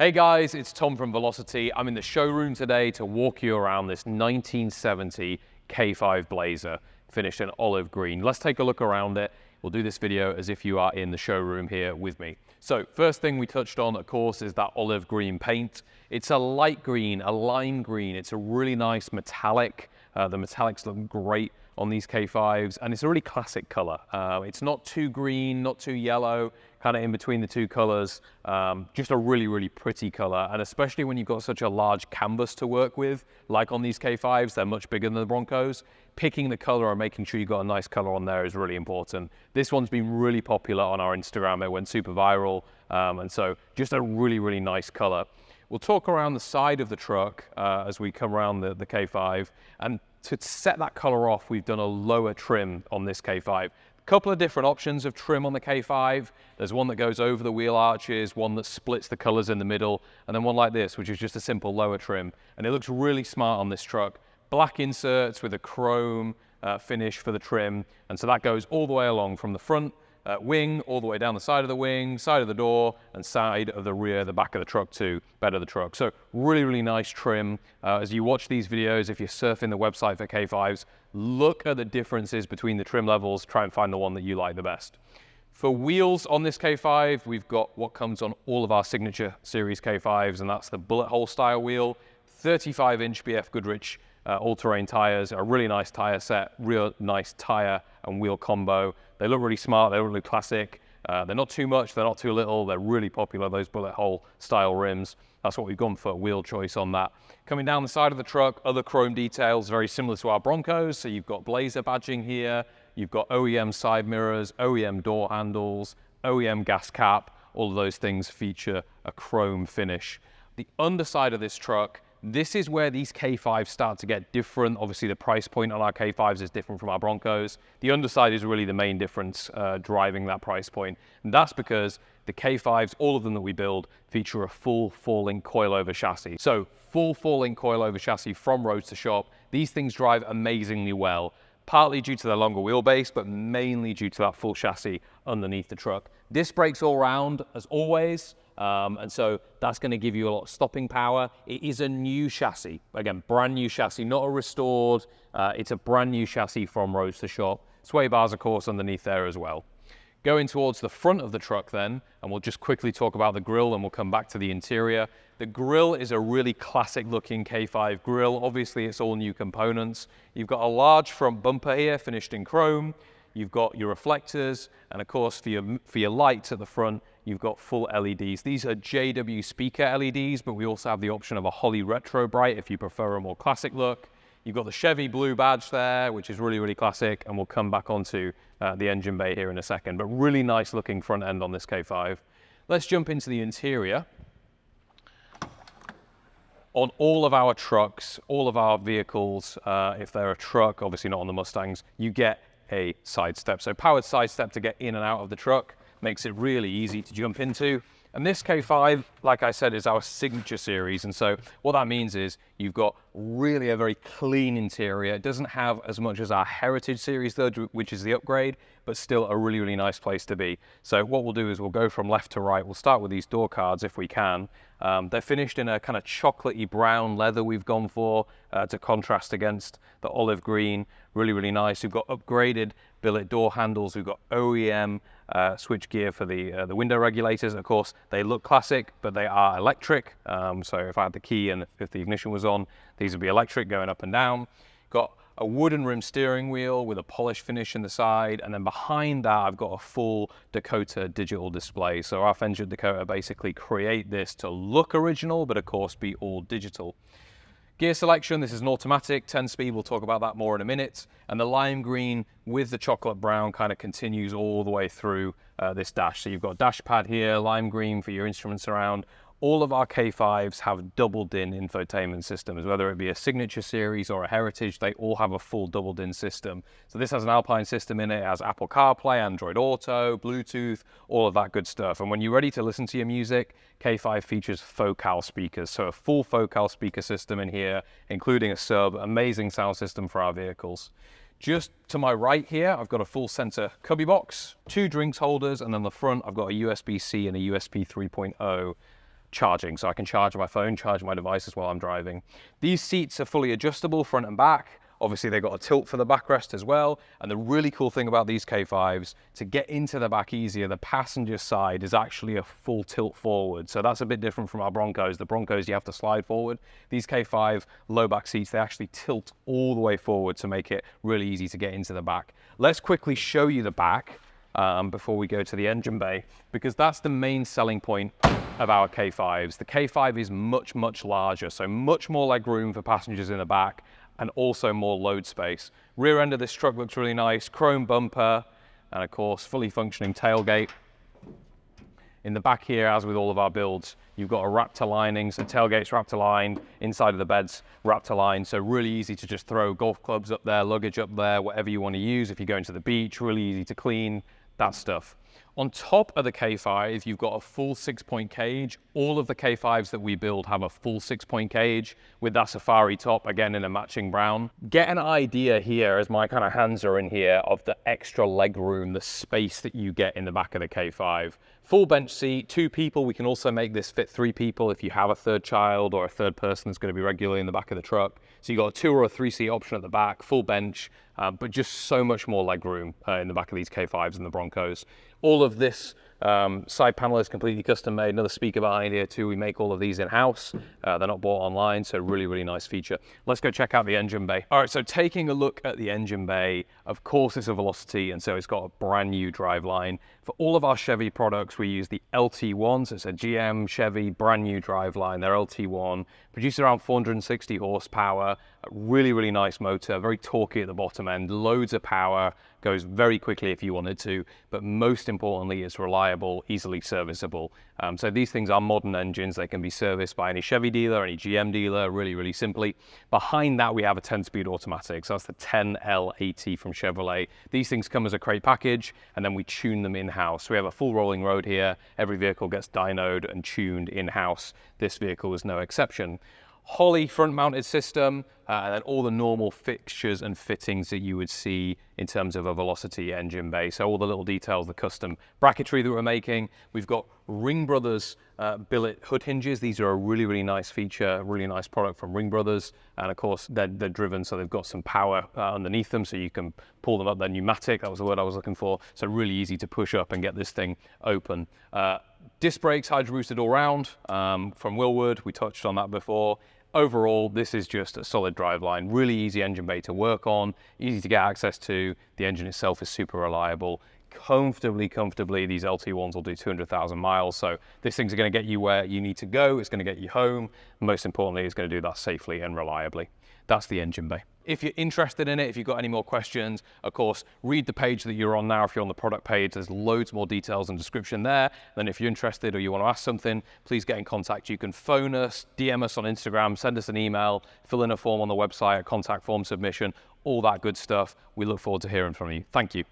Hey guys, it's Tom from Velocity. I'm in the showroom today to walk you around this 1970 K5 Blazer, finished in olive green. Let's take a look around it. We'll do this video as if you are in the showroom here with me. So first thing we touched on, of course, is that olive green paint. It's a light green, a lime green. It's a really nice metallic. The metallics look great on these K5s, and it's a really classic color. It's not too green, not too yellow, kind of in between the two colors. Just a really, really pretty color, and especially when you've got such a large canvas to work with, like on these K5s, they're much bigger than the Broncos. Picking the color and making sure you've got a nice color on there is really important. This one's been really popular on our Instagram. It went super viral, and so just a really, really nice color. We'll talk around the side of the truck as we come around the K5, and to set that color off, we've done a lower trim on this K5. A couple of different options of trim on the K5. There's one that goes over the wheel arches, one that splits the colors in the middle, and then one like this, which is just a simple lower trim. And it looks really smart on this truck. Black inserts with a chrome finish for the trim, and so that goes all the way along from the front wing, all the way down the side of the wing, side of the door, and side of the rear, the back of the truck too, bed of the truck. So really, really nice trim. As you watch these videos, if you're surfing the website for K5s, look at the differences between the trim levels, try and find the one that you like the best. For wheels on this K5, we've got what comes on all of our signature series K5s, and that's the bullet hole style wheel, 35-inch BF Goodrich all-terrain tires, a really nice tire set, real nice tire and wheel combo. They look really smart, they look really classic. They're not too much, they're not too little, they're really popular, those bullet hole style rims. That's what we've gone for, wheel choice on that. Coming down the side of the truck, other chrome details, very similar to our Broncos. So you've got Blazer badging here, you've got OEM side mirrors, OEM door handles, OEM gas cap, all of those things feature a chrome finish. The underside of this truck, this is where these K5s start to get different. Obviously, the price point on our K5s is different from our Broncos. The underside is really the main difference driving that price point. And that's because the K5s, all of them that we build, feature a full falling coilover chassis. So full falling coilover chassis from road to shop. These things drive amazingly well, partly due to their longer wheelbase, but mainly due to that full chassis underneath the truck. Disc brakes all round, as always. And so that's going to give you a lot of stopping power. It is a new chassis, again, brand new chassis, not a restored. It's a brand new chassis from road to shop. Sway bars, of course, underneath there as well. Going towards the front of the truck then, and we'll just quickly talk about the grille and we'll come back to the interior. The grille is a really classic looking K5 grille. Obviously, it's all new components. You've got a large front bumper here finished in chrome. You've got your reflectors, and of course for your lights at the front, you've got full LEDs. These are JW speaker LEDs, but we also have the option of a Holly Retro Bright if you prefer a more classic look. You've got the Chevy blue badge there, which is really, really classic, and we'll come back onto the engine bay here in a second, but really nice looking front end on this K5. Let's jump into the interior. On all of our trucks, all of our vehicles, if they're a truck, obviously not on the Mustangs, you get a side step. So powered side step to get in and out of the truck makes it really easy to jump into. And this K5, like I said, is our signature series. And so what that means is you've got really a very clean interior. It doesn't have as much as our Heritage series though, which is the upgrade, but still a really, really nice place to be. So what we'll do is we'll go from left to right. We'll start with these door cards if we can. They're finished in a kind of chocolatey brown leather we've gone for to contrast against the olive green. Really, really nice. We've got upgraded billet door handles. We've got OEM switch gear for the window regulators. Of course, they look classic, but they are electric. So if I had the key and if the ignition was on, these would be electric going up and down. Got a wooden rim steering wheel with a polished finish in the side, and then behind that I've got a full Dakota digital display. So our Fender Dakota basically create this to look original, but of course be all digital. Gear selection, this is an automatic 10-speed, we'll talk about that more in a minute. And the lime green with the chocolate brown kind of continues all the way through this dash. So you've got dash pad here, lime green for your instruments around. All of our K5s have double DIN infotainment systems, whether it be a signature series or a heritage, they all have a full double DIN system. So this has an Alpine system in it, it has Apple CarPlay, Android Auto, Bluetooth, all of that good stuff. And when you're ready to listen to your music, K5 features Focal speakers. So a full Focal speaker system in here, including a sub, amazing sound system for our vehicles. Just to my right here, I've got a full center cubby box, 2 drinks holders, and then the front, I've got a USB-C and a USB 3.0. charging. So I can charge my phone, charge my devices while I'm driving. These seats are fully adjustable front and back. Obviously, they've got a tilt for the backrest as well. And the really cool thing about these K5s, to get into the back easier, the passenger side is actually a full tilt forward. So that's a bit different from our Broncos. The Broncos, you have to slide forward. These K5 low back seats, they actually tilt all the way forward to make it really easy to get into the back. Let's quickly show you the back before we go to the engine bay, because that's the main selling point of our K5s. The K5 is much, much larger, so much more leg room for passengers in the back, and also more load space. Rear end of this truck looks really nice, chrome bumper, and of course, fully functioning tailgate. In the back here, as with all of our builds, you've got a Raptor lining, so tailgate's Raptor lined, inside of the bed's Raptor lined, so really easy to just throw golf clubs up there, luggage up there, whatever you want to use. If you're going to the beach, really easy to clean, that stuff. On top of the K5, you've got a full 6-point cage. All of the K5s that we build have a full 6-point cage with that safari top, again in a matching brown. Get an idea here, as my kind of hands are in here, of the extra leg room, the space that you get in the back of the K5. Full bench seat, 2 people. We can also make this fit 3 people if you have a third child or a third person that's going to be regularly in the back of the truck. So you've got a 2 or a 3 seat option at the back, full bench, but just so much more leg room in the back of these K5s and the Broncos. All of this side panel is completely custom made. Another speaker behind here too. We make all of these in-house. They're not bought online, so really, really nice feature. Let's go check out the engine bay. All right, so taking a look at the engine bay, of course it's a Velocity, and so it's got a brand new driveline. For all of our Chevy products, we use the LT1, so it's a GM Chevy brand new driveline. They're LT1, produces around 460 horsepower, a really, really nice motor, very torquey at the bottom end, loads of power, goes very quickly if you wanted to, but most importantly, it's reliable, easily serviceable. So these things are modern engines. They can be serviced by any Chevy dealer, any GM dealer, really, really simply. Behind that, we have a 10-speed automatic. So that's the 10L80 from Chevrolet. These things come as a crate package, and then we tune them in-house. So we have a full rolling road here. Every vehicle gets dynoed and tuned in-house. This vehicle is no exception. Holley front-mounted system, and then all the normal fixtures and fittings that you would see in terms of a Velocity engine bay. So all the little details, the custom bracketry that we're making. We've got Ring Brothers billet hood hinges. These are a really, really nice feature, a really nice product from Ring Brothers. And of course, they're driven, so they've got some power underneath them, so you can pull them up. They're pneumatic, that was the word I was looking for. So really easy to push up and get this thing open. Disc brakes, hydro boosted all round from Willwood. We touched on that before. Overall, this is just a solid driveline, really easy engine bay to work on, easy to get access to. The engine itself is super reliable. Comfortably, these LT1s will do 200,000 miles. So this thing's going to get you where you need to go. It's going to get you home. Most importantly, it's going to do that safely and reliably. That's the engine bay. If you're interested in it, if you've got any more questions, of course, read the page that you're on now. If you're on the product page, there's loads more details and description there. Then if you're interested or you want to ask something, please get in contact. You can phone us, DM us on Instagram, send us an email, fill in a form on the website, a contact form submission, all that good stuff. We look forward to hearing from you. Thank you.